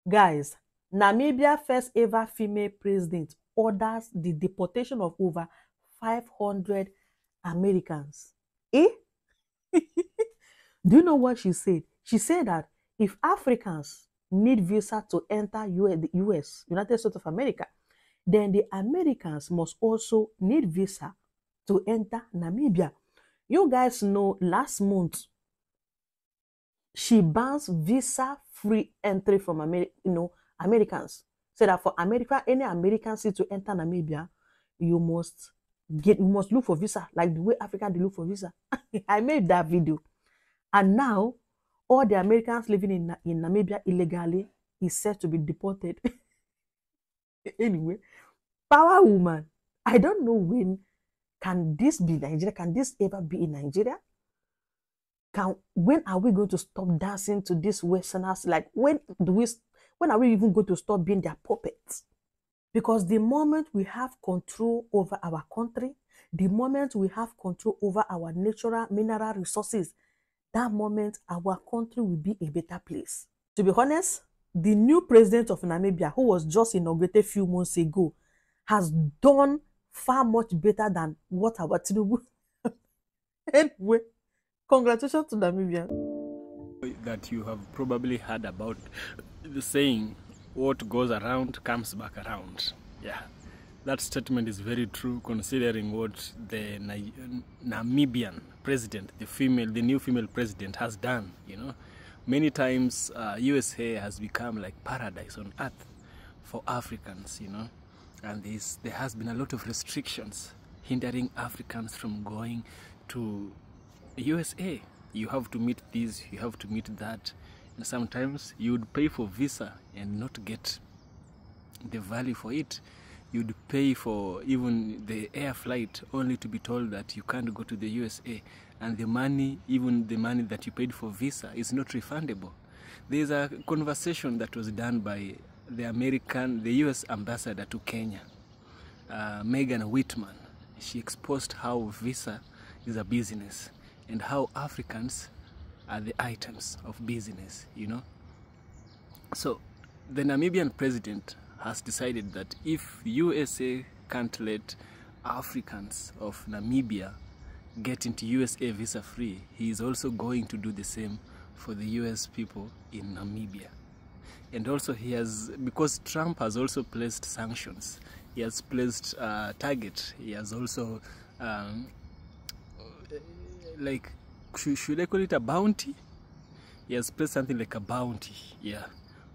Guys, Namibia first ever female president orders the deportation of over 500 Americans. Eh? Do you know what she said? She said that if Africans need visa to enter the US, United States of America, then the Americans must also need visa to enter Namibia. You guys know last month, she bans visa-free entry from Americans. Say that for America, any American to enter Namibia, you must look for visa, like the way Africa they look for visa. I made that video. And now, all the Americans living in Namibia illegally is said to be deported. Anyway, power woman. I don't know when can this be Nigeria? Can this ever be in Nigeria? When are we going to stop dancing to these Westerners? Like, when are we even going to stop being their puppets? Because the moment we have control over our country, the moment we have control over our natural mineral resources, that moment our country will be a better place. To be honest, the new president of Namibia, who was just inaugurated a few months ago, has done far much better than what our Tinubu. Anyway, congratulations to Namibia. That you have probably heard about the saying, what goes around comes back around. Yeah, that statement is very true, considering what the Namibian president, the new female president, has done. You know, many times USA has become like paradise on earth for Africans. You know, and there has been a lot of restrictions hindering Africans from going to USA. You have to meet this, you have to meet that, and sometimes you would pay for visa and not get the value for it. You'd pay for even the air flight only to be told that you can't go to the USA, and the money, even the money that you paid for visa, is not refundable. There's a conversation that was done by the US ambassador to Kenya, Megan Whitman. She exposed how visa is a business and how Africans are the items of business, you know. So the Namibian president has decided that if USA can't let Africans of Namibia get into USA visa free, he is also going to do the same for the US people in Namibia. And also because Trump has also placed sanctions, he has placed target, he has also like, should I call it a bounty? He has placed something like a bounty, yeah,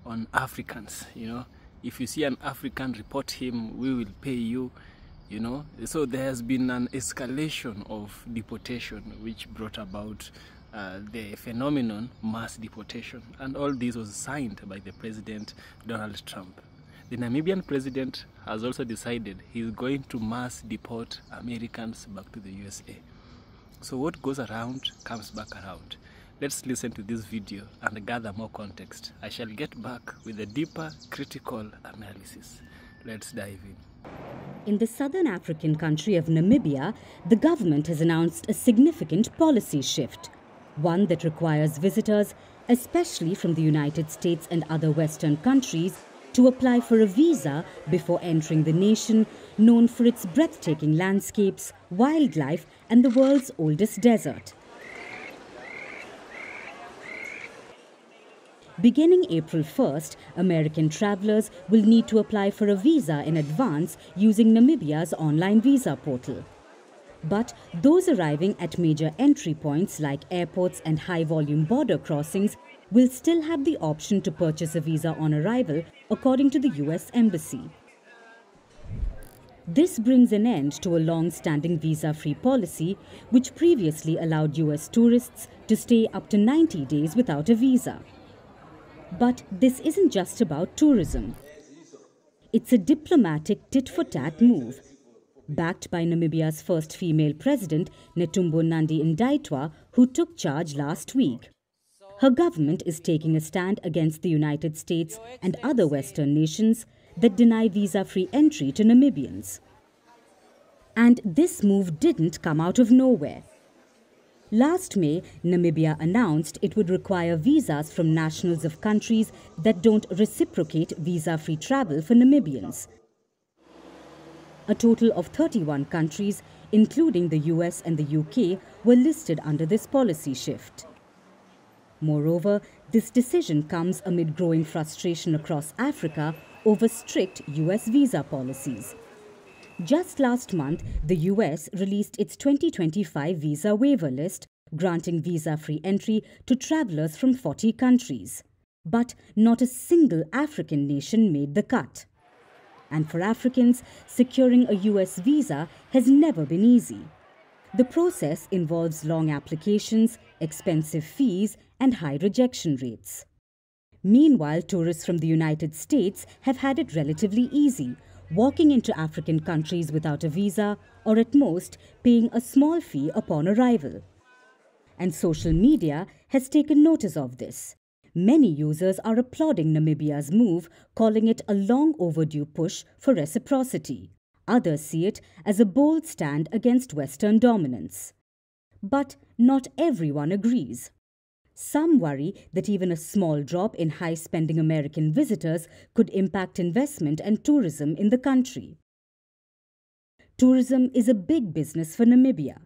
on Africans, you know. If you see an African, report him, we will pay you, you know. So there has been an escalation of deportation, which brought about the phenomenon mass deportation. And all this was signed by the President Donald Trump. The Namibian president has also decided he's going to mass deport Americans back to the USA. So what goes around comes back around. Let's listen to this video and gather more context. I shall get back with a deeper critical analysis. Let's dive in. In the southern African country of Namibia, the government has announced a significant policy shift, one that requires visitors, especially from the United States and other Western countries, to apply for a visa before entering the nation, known for its breathtaking landscapes, wildlife, and the world's oldest desert. Beginning April 1st, American travelers will need to apply for a visa in advance using Namibia's online visa portal. But those arriving at major entry points like airports and high-volume border crossings will still have the option to purchase a visa on arrival, according to the US Embassy. This brings an end to a long-standing visa-free policy, which previously allowed US tourists to stay up to 90 days without a visa. But this isn't just about tourism. It's a diplomatic tit-for-tat move, backed by Namibia's first female president, Netumbo Nandi-Ndaitwah, who took charge last week. Her government is taking a stand against the United States and other Western nations that deny visa-free entry to Namibians. And this move didn't come out of nowhere. Last May, Namibia announced it would require visas from nationals of countries that don't reciprocate visa-free travel for Namibians. A total of 31 countries, including the US and the UK, were listed under this policy shift. Moreover, this decision comes amid growing frustration across Africa over strict US visa policies. Just last month, the US released its 2025 visa waiver list, granting visa-free entry to travelers from 40 countries. But not a single African nation made the cut. And for Africans, securing a US visa has never been easy. The process involves long applications, expensive fees, and high rejection rates. Meanwhile, tourists from the United States have had it relatively easy, walking into African countries without a visa or at most paying a small fee upon arrival. And social media has taken notice of this. Many users are applauding Namibia's move, calling it a long overdue push for reciprocity. Others see it as a bold stand against Western dominance. But not everyone agrees. Some worry that even a small drop in high-spending American visitors could impact investment and tourism in the country. Tourism is a big business for Namibia.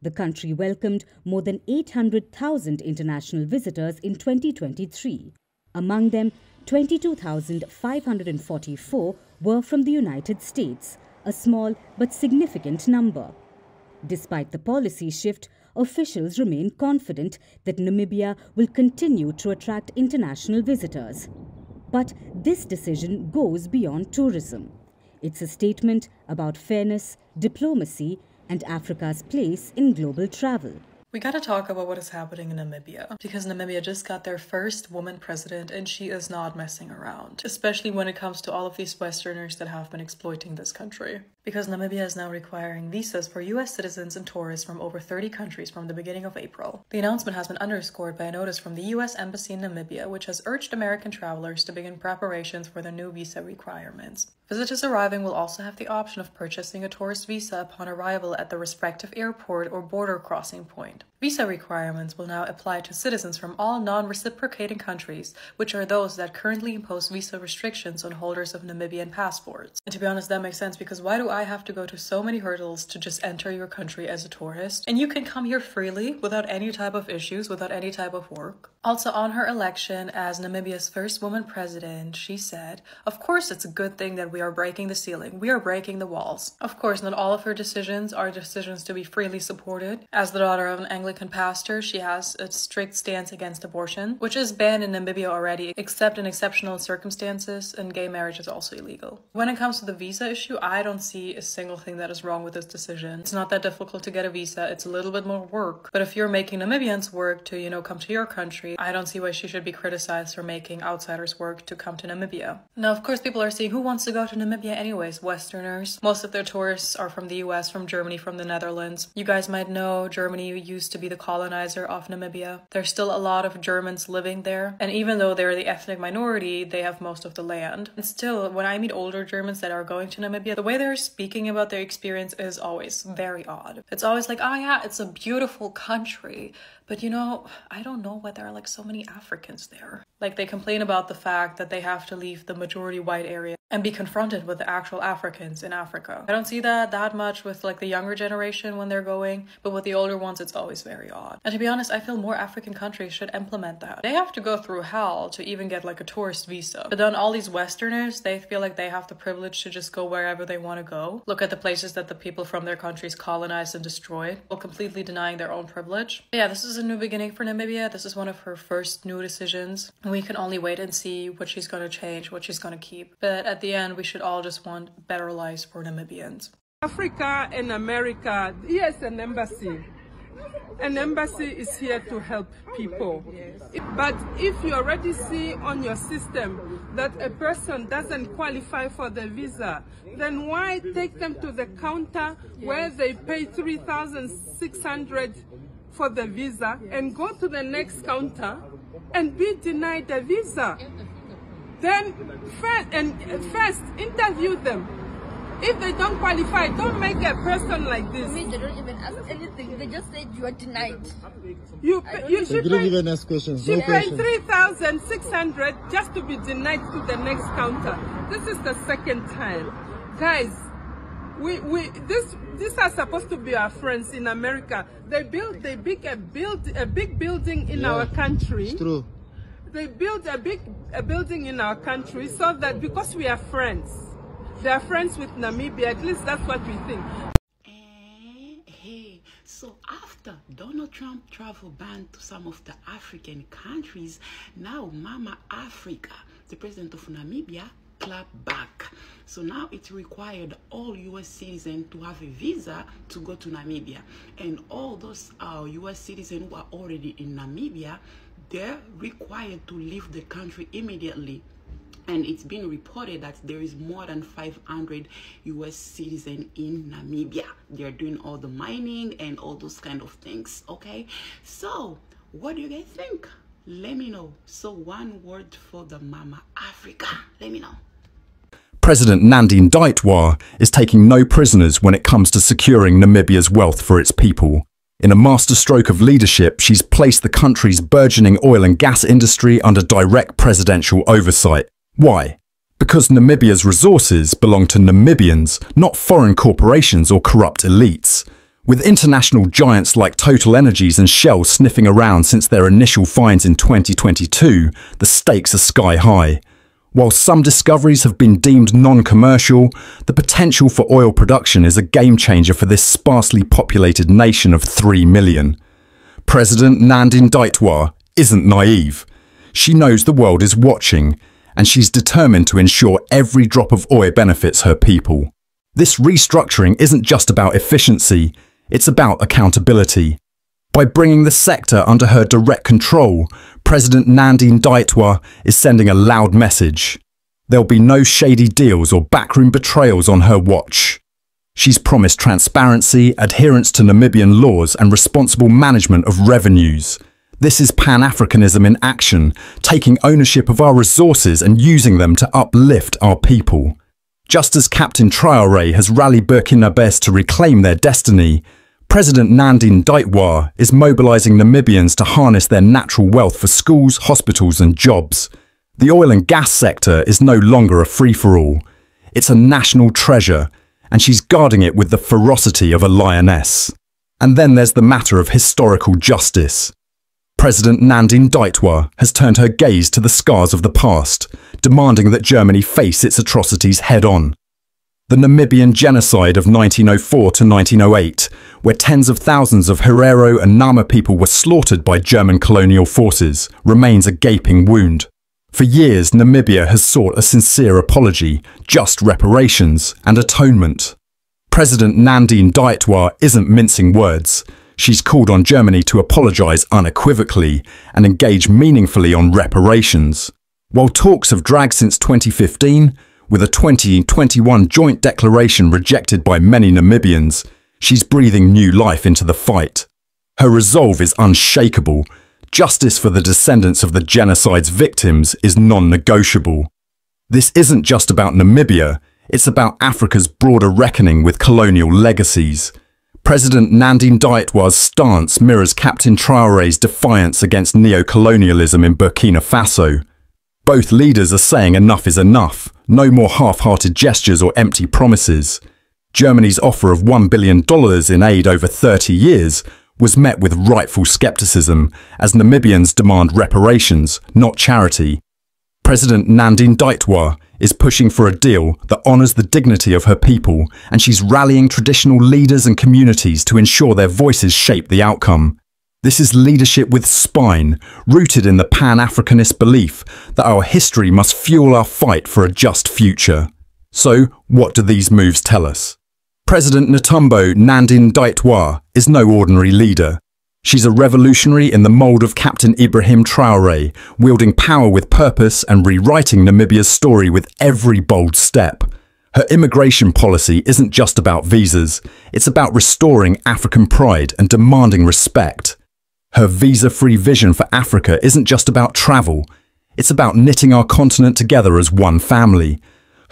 The country welcomed more than 800,000 international visitors in 2023. Among them, 22,544 were from the United States, a small but significant number. Despite the policy shift, officials remain confident that Namibia will continue to attract international visitors. But this decision goes beyond tourism. It's a statement about fairness, diplomacy, and Africa's place in global travel. We gotta talk about what is happening in Namibia, because Namibia just got their first woman president and she is not messing around, especially when it comes to all of these Westerners that have been exploiting this country. Because Namibia is now requiring visas for US citizens and tourists from over 30 countries from the beginning of April. The announcement has been underscored by a notice from the US Embassy in Namibia, which has urged American travelers to begin preparations for the new visa requirements. Visitors arriving will also have the option of purchasing a tourist visa upon arrival at the respective airport or border crossing point. Visa requirements will now apply to citizens from all non-reciprocating countries, which are those that currently impose visa restrictions on holders of Namibian passports. And to be honest, that makes sense, because why do I have to go to so many hurdles to just enter your country as a tourist? And you can come here freely without any type of issues, without any type of work. Also, on her election as Namibia's first woman president, she said, "Of course it's a good thing that we are breaking the ceiling. We are breaking the walls." Of course, not all of her decisions are decisions to be freely supported. As the daughter of an Anglican pastor, she has a strict stance against abortion, which is banned in Namibia already, except in exceptional circumstances, and gay marriage is also illegal. When it comes to the visa issue, I don't see a single thing that is wrong with this decision. It's not that difficult to get a visa, it's a little bit more work. But if you're making Namibians work to, come to your country, I don't see why she should be criticized for making outsiders work to come to Namibia. Now, of course, people are saying, who wants to go to Namibia anyways? Westerners. Most of their tourists are from the US, from Germany, from the Netherlands. You guys might know Germany used to be the colonizer of Namibia. There's still a lot of Germans living there, and even though they're the ethnic minority, they have most of the land. And still, when I meet older Germans that are going to Namibia, the way they're speaking about their experience is always very odd. It's always like, oh yeah, it's a beautiful country, but I don't know why there are so many Africans there. They complain about the fact that they have to leave the majority white area and be confronted with the actual Africans in Africa. I don't see that much with the younger generation when they're going, but with the older ones, it's always very odd. And to be honest, I feel more African countries should implement that. They have to go through hell to even get a tourist visa. But then all these Westerners, they feel like they have the privilege to just go wherever they want to go. Look at the places that the people from their countries colonized and destroyed, while completely denying their own privilege. But yeah, this is a new beginning for Namibia. This is one of her first new decisions. And we can only wait and see what she's going to change, what she's going to keep. But at the end, we should all just want better lives for Namibians. Africa and America, here's an embassy. An embassy is here to help people. But if you already see on your system that a person doesn't qualify for the visa, then why take them to the counter where they pay $3,600 for the visa and go to the next counter and be denied the visa? Then first interview them. If they don't qualify, don't make a person like this. They don't even ask anything. They just said you are denied. You should didn't even ask questions. She No paid questions. 3,600 just to be denied to the next counter. This is the second time, guys. These are supposed to be our friends in America. They built a big building in our country. It's true. They built a building in our country so that because we are friends, they are friends with Namibia. At least that's what we think. Hey, so after Donald Trump travel ban to some of the African countries, now Mama Africa, the president of Namibia, clap back. So now it's required all US citizens to have a visa to go to Namibia, and all those US citizens who are already in Namibia, they're required to leave the country immediately. And it's been reported that there is more than 500 US citizens in Namibia. They're doing all the mining and all those kind of things. Okay, so what do you guys think? Let me know. So one word for the Mama Africa. Let me know. President Nandi Ndaitwah is taking no prisoners when it comes to securing Namibia's wealth for its people. In a masterstroke of leadership, she's placed the country's burgeoning oil and gas industry under direct presidential oversight. Why? Because Namibia's resources belong to Namibians, not foreign corporations or corrupt elites. With international giants like Total Energies and Shell sniffing around since their initial finds in 2022, the stakes are sky high. While some discoveries have been deemed non-commercial, the potential for oil production is a game-changer for this sparsely populated nation of 3 million. President Nandi Ndaitwah isn't naive. She knows the world is watching, and she's determined to ensure every drop of oil benefits her people. This restructuring isn't just about efficiency, it's about accountability. By bringing the sector under her direct control, President Nandi Ndaitwah is sending a loud message. There'll be no shady deals or backroom betrayals on her watch. She's promised transparency, adherence to Namibian laws, and responsible management of revenues. This is Pan-Africanism in action, taking ownership of our resources and using them to uplift our people. Just as Captain Traoré has rallied Burkinabés to reclaim their destiny, President Nandi Ndaitwah is mobilizing Namibians to harness their natural wealth for schools, hospitals and jobs. The oil and gas sector is no longer a free-for-all. It's a national treasure, and she's guarding it with the ferocity of a lioness. And then there's the matter of historical justice. President Nandi Ndaitwah has turned her gaze to the scars of the past, demanding that Germany face its atrocities head-on. The Namibian genocide of 1904 to 1908, where tens of thousands of Herero and Nama people were slaughtered by German colonial forces, remains a gaping wound. For years, Namibia has sought a sincere apology, just reparations, and atonement. President Nandi Ndaitwah isn't mincing words. She's called on Germany to apologise unequivocally and engage meaningfully on reparations. While talks have dragged since 2015, with a 2021 joint declaration rejected by many Namibians, she's breathing new life into the fight. Her resolve is unshakable. Justice for the descendants of the genocide's victims is non-negotiable. This isn't just about Namibia, it's about Africa's broader reckoning with colonial legacies. President Nandi Ndaitwah's stance mirrors Captain Traoré's defiance against neo-colonialism in Burkina Faso. Both leaders are saying enough is enough, no more half-hearted gestures or empty promises. Germany's offer of $1 billion in aid over 30 years was met with rightful skepticism as Namibians demand reparations, not charity. President Nandi Ndaitwah is pushing for a deal that honours the dignity of her people, and she's rallying traditional leaders and communities to ensure their voices shape the outcome. This is leadership with spine, rooted in the Pan-Africanist belief that our history must fuel our fight for a just future. So, what do these moves tell us? President Netumbo Nandi Ndaitwah is no ordinary leader. She's a revolutionary in the mould of Captain Ibrahim Traoré, wielding power with purpose and rewriting Namibia's story with every bold step. Her immigration policy isn't just about visas, it's about restoring African pride and demanding respect. Her visa-free vision for Africa isn't just about travel, it's about knitting our continent together as one family.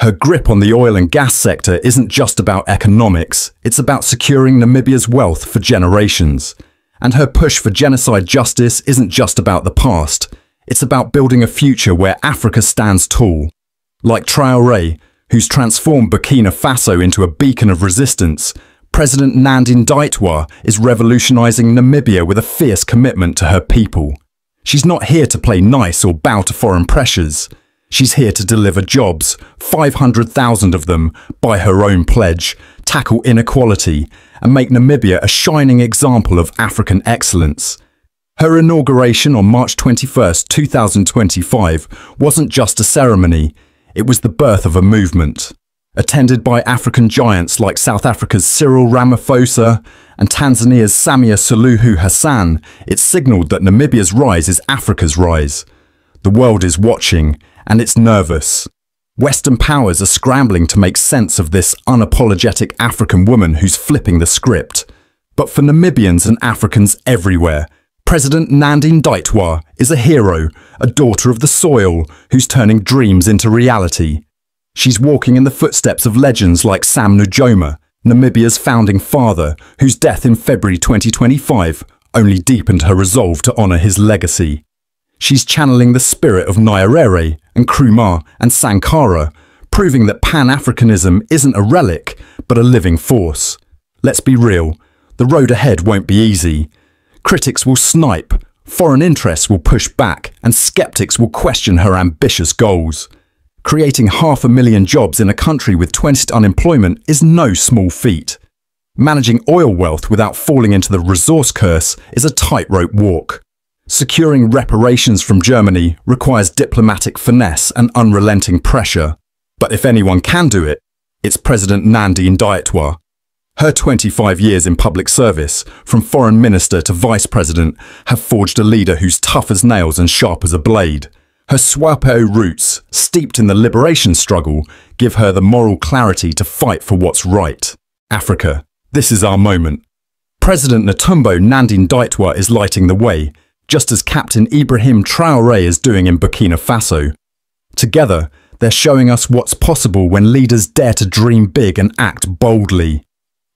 Her grip on the oil and gas sector isn't just about economics, it's about securing Namibia's wealth for generations. And her push for genocide justice isn't just about the past, it's about building a future where Africa stands tall. Like Traoré, who's transformed Burkina Faso into a beacon of resistance, President Nandi Ndaitwah is revolutionizing Namibia with a fierce commitment to her people. She's not here to play nice or bow to foreign pressures. She's here to deliver jobs, 500,000 of them, by her own pledge, tackle inequality, and make Namibia a shining example of African excellence. Her inauguration on March 21, 2025 wasn't just a ceremony, it was the birth of a movement. Attended by African giants like South Africa's Cyril Ramaphosa and Tanzania's Samia Suluhu Hassan, it signalled that Namibia's rise is Africa's rise. The world is watching, and it's nervous. Western powers are scrambling to make sense of this unapologetic African woman who's flipping the script. But for Namibians and Africans everywhere, President Nandi Ndaitwah is a hero, a daughter of the soil who's turning dreams into reality. She's walking in the footsteps of legends like Sam Nujoma, Namibia's founding father, whose death in February 2025 only deepened her resolve to honour his legacy. She's channeling the spirit of Nyerere and Nkrumah and Sankara, proving that Pan-Africanism isn't a relic, but a living force. Let's be real, the road ahead won't be easy. Critics will snipe, foreign interests will push back, and skeptics will question her ambitious goals. Creating 500,000 jobs in a country with 20% unemployment is no small feat. Managing oil wealth without falling into the resource curse is a tightrope walk. Securing reparations from Germany requires diplomatic finesse and unrelenting pressure. But if anyone can do it, it's President Nandi Ndaitwah. Her 25 years in public service, from foreign minister to vice president, have forged a leader who's tough as nails and sharp as a blade. Her Swapo roots, steeped in the liberation struggle, give her the moral clarity to fight for what's right. Africa, this is our moment. President Netumbo Nandi Ndaitwah is lighting the way, just as Captain Ibrahim Traoré is doing in Burkina Faso. Together, they're showing us what's possible when leaders dare to dream big and act boldly.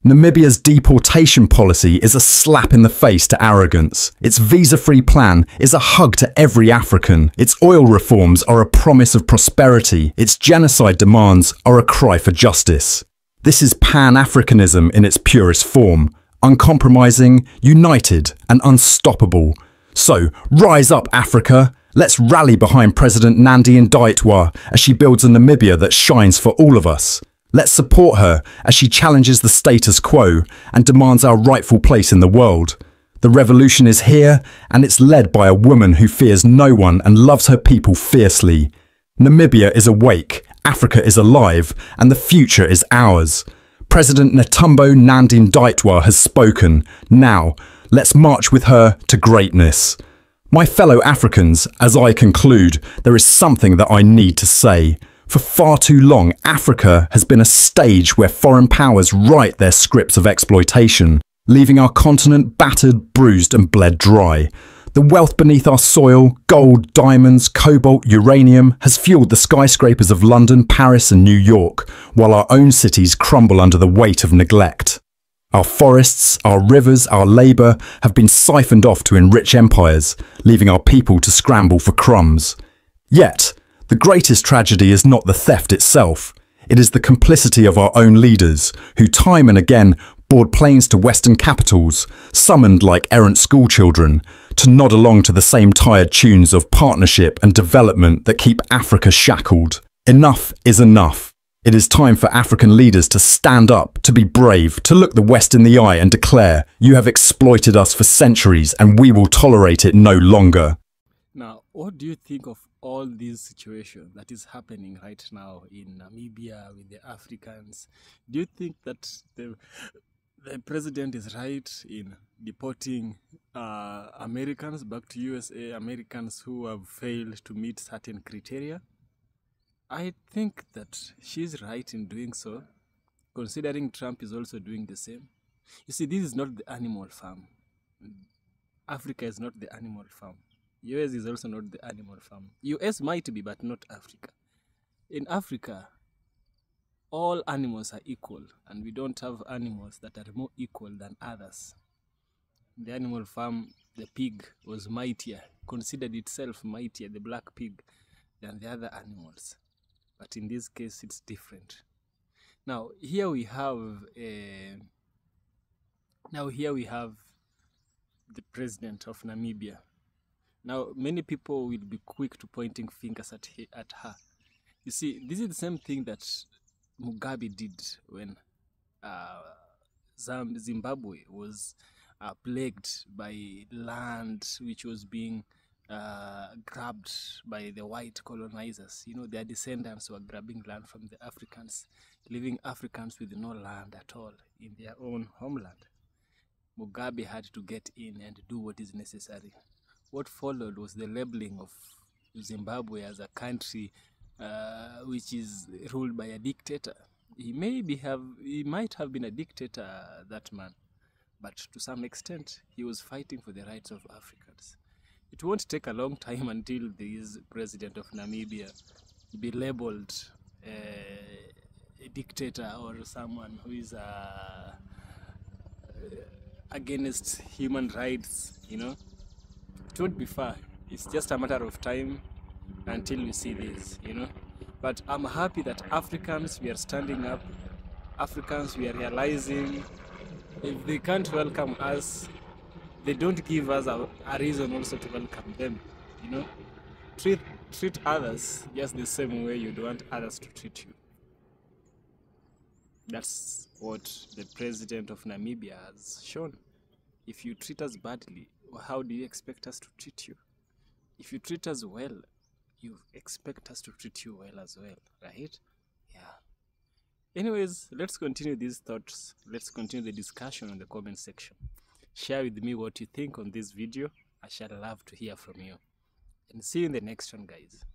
Namibia's deportation policy is a slap in the face to arrogance. Its visa-free plan is a hug to every African. Its oil reforms are a promise of prosperity. Its genocide demands are a cry for justice. This is Pan-Africanism in its purest form, uncompromising, united, and unstoppable. So, rise up, Africa! Let's rally behind President Nandi Ndaitwah as she builds a Namibia that shines for all of us. Let's support her as she challenges the status quo and demands our rightful place in the world. The revolution is here, and it's led by a woman who fears no one and loves her people fiercely. Namibia is awake, Africa is alive, and the future is ours. President Netumbo Nandi Ndaitwah has spoken. Now, let's march with her to greatness. My fellow Africans, as I conclude, there is something that I need to say. For far too long, Africa has been a stage where foreign powers write their scripts of exploitation, leaving our continent battered, bruised and bled dry. The wealth beneath our soil, gold, diamonds, cobalt, uranium, has fueled the skyscrapers of London, Paris and New York, while our own cities crumble under the weight of neglect. Our forests, our rivers, our labour have been siphoned off to enrich empires, leaving our people to scramble for crumbs. Yet, the greatest tragedy is not the theft itself. It is the complicity of our own leaders, who time and again board planes to Western capitals, summoned like errant schoolchildren, to nod along to the same tired tunes of partnership and development that keep Africa shackled. Enough is enough. It is time for African leaders to stand up, to be brave, to look the West in the eye and declare, "You have exploited us for centuries and we will tolerate it no longer." Now, what do you think of all these situations that is happening right now in Namibia with the Africans? Do you think that the president is right in deporting Americans back to USA, Americans who have failed to meet certain criteria? I think that she's right in doing so, considering Trump is also doing the same. You see, this is not the animal farm. Africa is not the animal farm. US is also not the animal farm. US might be, but not Africa. In Africa, all animals are equal, and we don't have animals that are more equal than others. In the animal farm, the pig was mightier, considered itself mightier, the black pig, than the other animals. But in this case, it's different. Now here we have the president of Namibia. Now many people will be quick to pointing fingers at her. You see, this is the same thing that Mugabe did when Zimbabwe was plagued by land which was being grabbed by the white colonizers. You know, their descendants were grabbing land from the Africans, leaving Africans with no land at all in their own homeland. Mugabe had to get in and do what is necessary. What followed was the labeling of Zimbabwe as a country which is ruled by a dictator. He might have been a dictator, that man, but to some extent he was fighting for the rights of Africans. It won't take a long time until this president of Namibia be labeled a dictator or someone who is against human rights, you know. It won't be far. It's just a matter of time until we see this, you know. But I'm happy that Africans, we are standing up. Africans, we are realizing if they can't welcome us, they don't give us a reason also to welcome them, you know. Treat others just the same way you'd want others to treat you. That's what the president of Namibia has shown. If you treat us badly, how do you expect us to treat you? If you treat us well, you expect us to treat you well as well, right? Yeah. Anyways, let's continue these thoughts. Let's continue the discussion on the comment section. Share with me what you think on this video. I shall love to hear from you. And see you in the next one, guys.